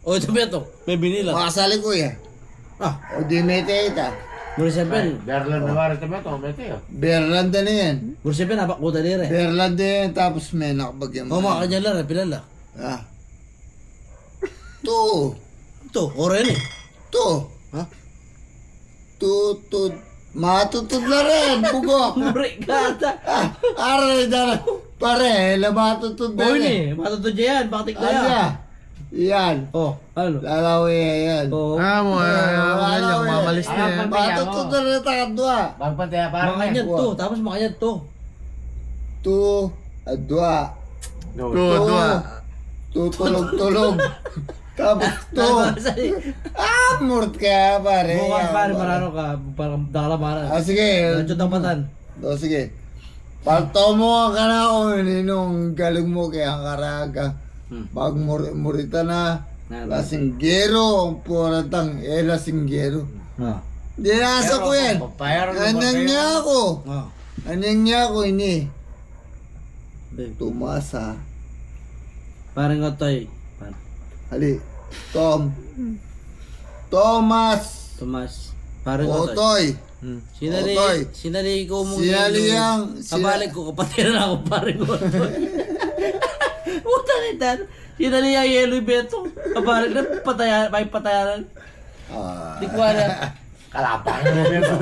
O ito Beto, may binila. Makasali ko yan. Ah, O di mete ita. Bursepen. Berlan na mara ito meto, mete yun. Berlanda na yan. Bursepen, hapak ko tali rin. Berlanda yan, tapos may nakabagyan O mga kanya lang, pilala. Ah. To. Ito, ore yun eh. To. Ha? Tutod. Matutod na rin, bugok. Brigada. Aray na. Pare, matutod na O rin. yun eh, matutod niya yan, baktik na yan. Ano? Yan. O, ano? Lalawi yan. O, Mamalis na yan. Matutod na rin takadwa. Bagpantaya parang makanya to, tapos makanya to. To. Adwa. Dua. Tutulog-tulog. Tapos to. Murt kaya pare. Bukas pare, marano ka, parang dakalamaran. Sige. Radyo tapatan. O sige. Pagtomo ka na ako, ninong galing mo kaya karaga. Pag murita na, lasinggero, ang puratang, lasinggero. Ah. Dinasa ko yan. Anyan niya ako. Ah. Anyan niya ako, ini. Tumasa. Parang nga toy. Hali. Tom. Thomas. Tomas. Parang nga toy. Otoy. Otoy. Sinali ko mong Sinaliyang. kabalik ko, kapatid na ako, parang nga toy. Puta nitan. Sinali ang yellow beto. Kabalik na, patayan, may patayaran. Ah. Di ko alam. Kalapang na meto.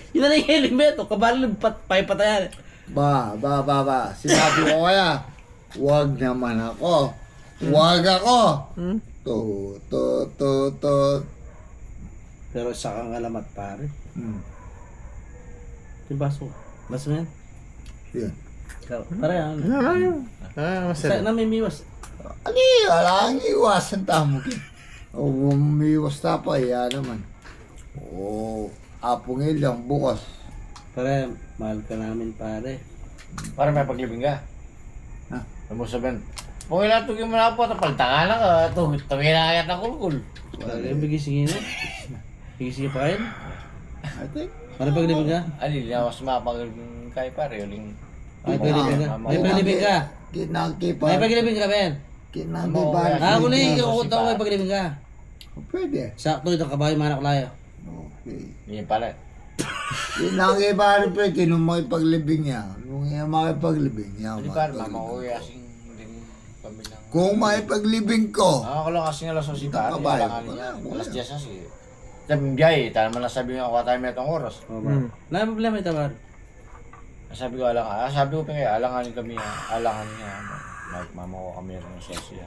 Sinali ang yellow beto. Kabalik na, may patayaran. Ba. Sinabi ko kaya, wag naman ako. Wag ako. To. Pero sa kang alamat pare. Yung baso. Baso na yan. Yan. Pare, ano? Sa Masarap. namimiwas. Ali, alang iwasan tamo ki. O umiwas na pa, yan naman. O, apong ilang bukas. Pare, mahal ka namin pare. Para may paglibing ka. Ha? Ano mo sabihin? Kung ilatugin mo na po, tapaltangan na ka. Tawin na kaya na kulkul. Pare, bigisingin na. Bigisingin pa kayo? I think. Para paglibing ka? Ali, mas mapaglibing kay pare. Uling. May paglibing ka? May paglibing ka? Kinangkipan. May paglibing ka, Ben? Kinangkipan. Ah, kung na ikaw may paglibing ka. Pwede. Sakto ito, kabayo manak layo. Okay. Hindi pala. Kinangkipan pa, kinumay paglibing niya. Nung yung makipaglibing niya. Hindi pare, mamakuwi kasing din pamilang. Kung makipaglibing ko, Ako lang kasing alas 8 pare. Kabayo. Alangan niya. Alas 10 kasi. Sabi biyay, tala man lang sabi nga ako tayo may itong oras. Wala problema ito, pare. Sabi ko alangan. Sabi ko pa kaya alanganin kami. Alangan niya. Mamakuha kami rin sa siya.